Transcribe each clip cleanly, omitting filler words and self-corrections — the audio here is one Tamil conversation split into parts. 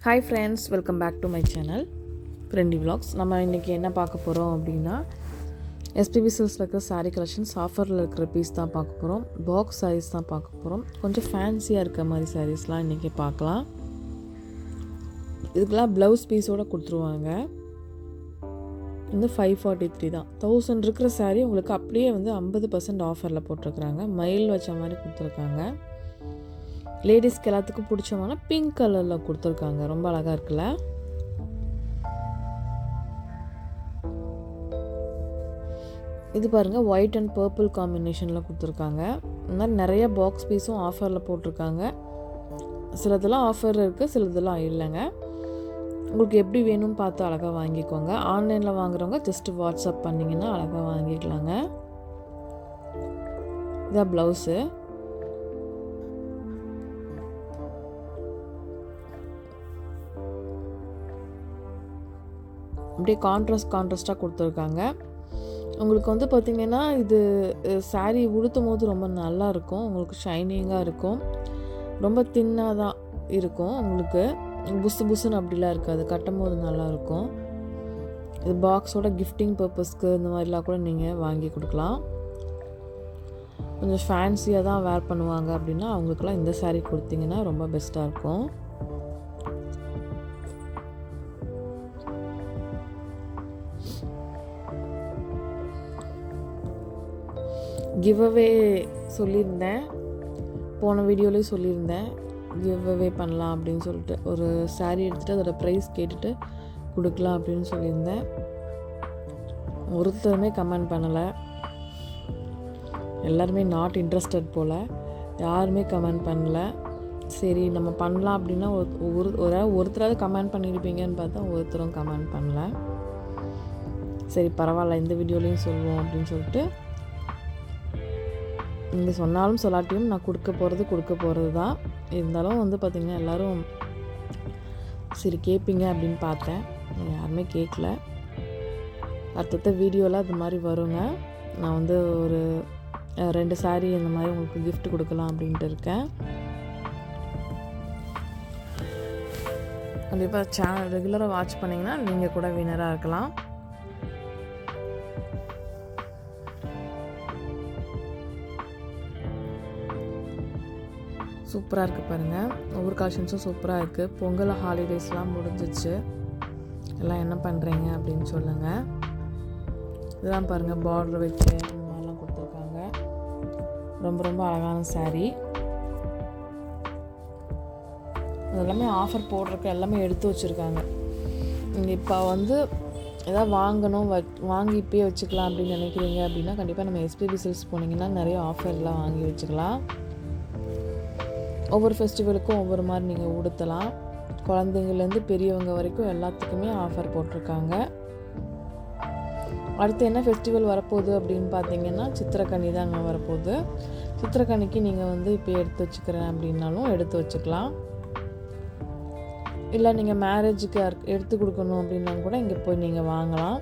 Hi friends, welcome back to my channel friendy vlogs. நம்ம இன்றைக்கி என்ன பார்க்க போகிறோம் அப்படின்னா, எஸ்பிபி சில்க்ஸில் இருக்கிற சாரீ கலெக்ஷன்ஸ் ஆஃபரில் இருக்கிற பீஸ் தான் பார்க்க போகிறோம். பாக்ஸ் சாரீஸ் தான் பார்க்க போகிறோம். கொஞ்சம் ஃபேன்சியாக இருக்க மாதிரி சாரீஸ்லாம் இன்றைக்கி பார்க்கலாம். இதுக்கெல்லாம் ப்ளவுஸ் பீஸோடு கொடுத்துருவாங்க. வந்து 543 தான். 1000 இருக்கிற சாரீ உங்களுக்கு அப்படியே வந்து 50% ஆஃபரில் போட்டிருக்கிறாங்க. மயில் வச்ச மாதிரி கொடுத்துருக்காங்க. லேடிஸ்க்கு எல்லாத்துக்கும் பிடிச்சமான பிங்க் கலரில் கொடுத்துருக்காங்க. ரொம்ப அழகாக இருக்குல்ல. இது பாருங்கள், ஒயிட் அண்ட் பர்பிள் காம்பினேஷனில் கொடுத்துருக்காங்க. இந்த மாதிரி நிறைய பாக்ஸ் பீஸும் ஆஃபரில் போட்டிருக்காங்க. சிலதெல்லாம் ஆஃபர் இருக்குது, சிலதெல்லாம் இல்லைங்க. உங்களுக்கு எப்படி வேணும்னு பார்த்து அழகாக வாங்கிக்கோங்க. ஆன்லைனில் வாங்குறவங்க ஜஸ்ட்டு வாட்ஸ்அப் பண்ணிங்கன்னா அழகாக வாங்கிக்கலாங்க. இதான் ப்ளவுஸு. அப்படியே கான்ட்ராஸ்டாக கொடுத்துருக்காங்க. உங்களுக்கு வந்து பார்த்திங்கன்னா இது சாரீ உடுத்தும் போது ரொம்ப நல்லாயிருக்கும். உங்களுக்கு ஷைனிங்காக இருக்கும். ரொம்ப தின்னாக தான் இருக்கும். உங்களுக்கு புஸ்ஸுன்னு அப்படிலாம் இருக்காது. கட்டும் போது நல்லாயிருக்கும். இது பாக்ஸோட கிஃப்டிங் பர்பஸ்க்கு இந்த மாதிரிலாம் கூட நீங்கள் வாங்கி கொடுக்கலாம். கொஞ்சம் ஃபேன்சியாக தான் வேர் பண்ணுவாங்க அப்படின்னா அவங்களுக்குலாம் இந்த சாரீ கொடுத்தீங்கன்னா ரொம்ப பெஸ்ட்டாக இருக்கும். கிவ்அவே சொல்லியிருந்தேன், போன வீடியோலேயும் சொல்லியிருந்தேன் கிவ்அவே பண்ணலாம் அப்படின்னு சொல்லிட்டு. ஒரு சாரீ எடுத்துகிட்டு அதோட ப்ரைஸ் கேட்டுட்டு கொடுக்கலாம் அப்படின்னு சொல்லியிருந்தேன். ஒருத்தருமே கமெண்ட் பண்ணலை. எல்லாருமே நாட் இன்ட்ரெஸ்டட் போல். யாருமே கமெண்ட் பண்ணலை. சரி நம்ம பண்ணலாம் அப்படின்னா ஒருத்தராவது கமெண்ட் பண்ணியிருப்பீங்கன்னு பார்த்தா ஒருத்தரும் கமெண்ட் பண்ணல. சரி பரவாயில்ல, இந்த வீடியோலையும் சொல்லுவோம் அப்படின்னு சொல்லிட்டு, நீங்கள் சொன்னாலும் சொல்லாட்டியும் நான் கொடுக்க போகிறது தான். இருந்தாலும் வந்து பார்த்திங்கன்னா எல்லோரும் சரி கேட்பீங்க அப்படின்னு பார்த்தேன். யாருமே கேட்கல. அடுத்த வீடியோவில் அது மாதிரி வருங்க. நான் வந்து ஒரு 2 சாரீ இந்த மாதிரி உங்களுக்கு கிஃப்ட் கொடுக்கலாம் அப்படின்ட்டு இருக்கேன். கண்டிப்பாக சேனல் ரெகுலராக வாட்ச் பண்ணிங்கன்னா நீங்கள் கூட வினராக இருக்கலாம். சூப்பராக இருக்குது பாருங்கள். ஒவ்வொரு கலெக்ஷன்ஸும் சூப்பராக இருக்குது. பொங்கல் ஹாலிடேஸ்லாம் முடிஞ்சிச்சு. எல்லாம் என்ன பண்ணுறீங்க அப்படின்னு சொல்லுங்கள். இதெல்லாம் பாருங்கள், பார்டர் வச்சு இந்த மாதிரிலாம் கொடுத்துருக்காங்க. ரொம்ப ரொம்ப அழகான சாரீ. அதெல்லாமே ஆஃபர் போடுறதுக்கு எல்லாமே எடுத்து வச்சுருக்காங்க. நீங்கள் இப்போ வந்து எதாவது வாங்கி இப்போயே வச்சுக்கலாம் அப்படின்னு நினைக்கிறீங்க அப்படின்னா கண்டிப்பாக நம்ம எஸ்பிபி சில்க்ஸ் போனீங்கன்னா நிறைய ஆஃபர்லாம் வாங்கி வச்சுக்கலாம். ஒவ்வொரு ஃபெஸ்டிவலுக்கும் ஒவ்வொரு மாதிரி நீங்கள் உடுத்தலாம். குழந்தைங்கள்லேருந்து பெரியவங்க வரைக்கும் எல்லாத்துக்குமே ஆஃபர் போட்டிருக்காங்க. அடுத்து என்ன ஃபெஸ்டிவல் வரப்போகுது அப்படின்னு பார்த்தீங்கன்னா சித்திரக்கனி தாங்க வரப்போகுது. சித்திரக்கனிக்கு நீங்கள் வந்து இப்போ எடுத்து வச்சுக்கிறேன் அப்படின்னாலும் எடுத்து வச்சுக்கலாம். இல்லை நீங்கள் மேரேஜுக்கு எடுத்து கொடுக்கணும் அப்படின்னா கூட இங்கே போய் நீங்கள் வாங்கலாம்.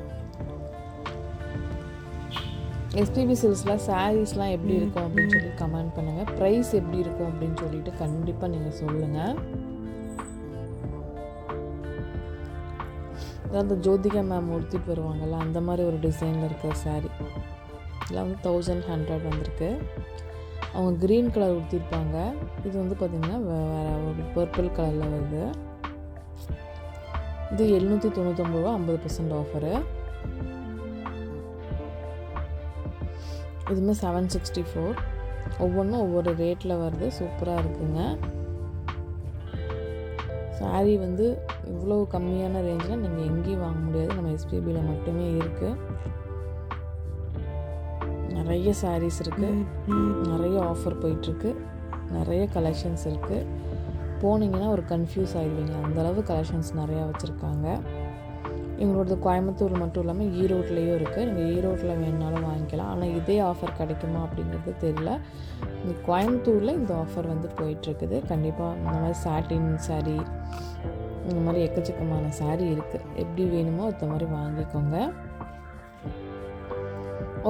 எஸ்பிபி சில்க்ஸில் சாரீஸ்லாம் எப்படி இருக்கும் அப்படின்னு சொல்லி கமெண்ட் பண்ணுங்கள். ப்ரைஸ் எப்படி இருக்கும் அப்படின்னு சொல்லிட்டு கண்டிப்பாக நீங்கள் சொல்லுங்கள். அதாவது ஜோதிகா மேம் உடுத்திட்டு வருவாங்கள்ல அந்த மாதிரி ஒரு டிசைனில் இருக்கிற சாரீ. இதில் வந்து 1100 வந்திருக்கு. அவங்க க்ரீன் கலர் உடுத்திருப்பாங்க. இது வந்து பார்த்திங்கன்னா வேறு ஒரு பர்பிள் கலரில் வருது. இது 799 ரூபா, 50% ஆஃபரு. இதுவுமே 764. ஒவ்வொன்றும் ஒவ்வொரு ரேட்டில் வருது. சூப்பராக இருக்குங்க. சாரீ வந்து இவ்வளோ கம்மியான ரேஞ்சில் நீங்கள் எங்கேயும் வாங்க முடியாது. நம்ம எஸ்பிபியில் மட்டுமே இருக்குது. நிறைய சாரீஸ் இருக்குது. நிறைய ஆஃபர் போயிட்டுருக்கு. நிறைய கலெக்ஷன்ஸ் இருக்குது. போனீங்கன்னா ஒரு கன்ஃபியூஸ் ஆகிடுவீங்க. அந்தளவு கலெக்ஷன்ஸ் நிறையா வச்சுருக்காங்க. எங்களோடது கோயம்புத்தூர் மட்டும் இல்லாமல் ஈரோட்லேயும் இருக்குது. நீங்கள் ஈரோட்டில் வேணுனாலும் வாங்கிக்கலாம். ஆனால் இதே ஆஃபர் கிடைக்குமா அப்படிங்கிறது தெரியல. இந்த கோயம்புத்தூரில் இந்த ஆஃபர் வந்து போயிட்டுருக்குது. கண்டிப்பாக இந்த மாதிரி சாட்டின் சாரீ இந்த மாதிரி எக்கச்சக்கமான சாரீ இருக்குது. எப்படி வேணுமோ அந்த மாதிரி வாங்கிக்கோங்க.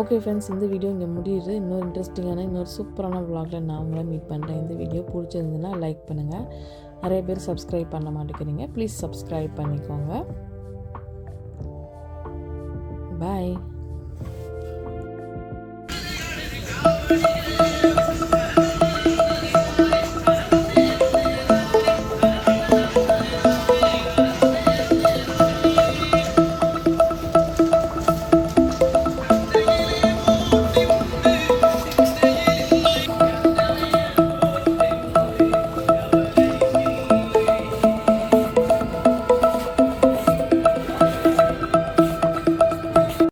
ஓகே ஃப்ரெண்ட்ஸ், இந்த வீடியோ இங்கே முடியுது. இன்னொரு இன்ட்ரெஸ்டிங்கான இன்னொரு சூப்பரான vlogல நான் உங்களை மீட் பண்ணுறேன். இந்த வீடியோ பிடிச்சிருந்ததுன்னா லைக் பண்ணுங்கள். நிறைய பேர் சப்ஸ்கிரைப் பண்ண மாட்டேங்கிறீங்க. ப்ளீஸ் சப்ஸ்கிரைப் பண்ணிக்கோங்க. பாய்.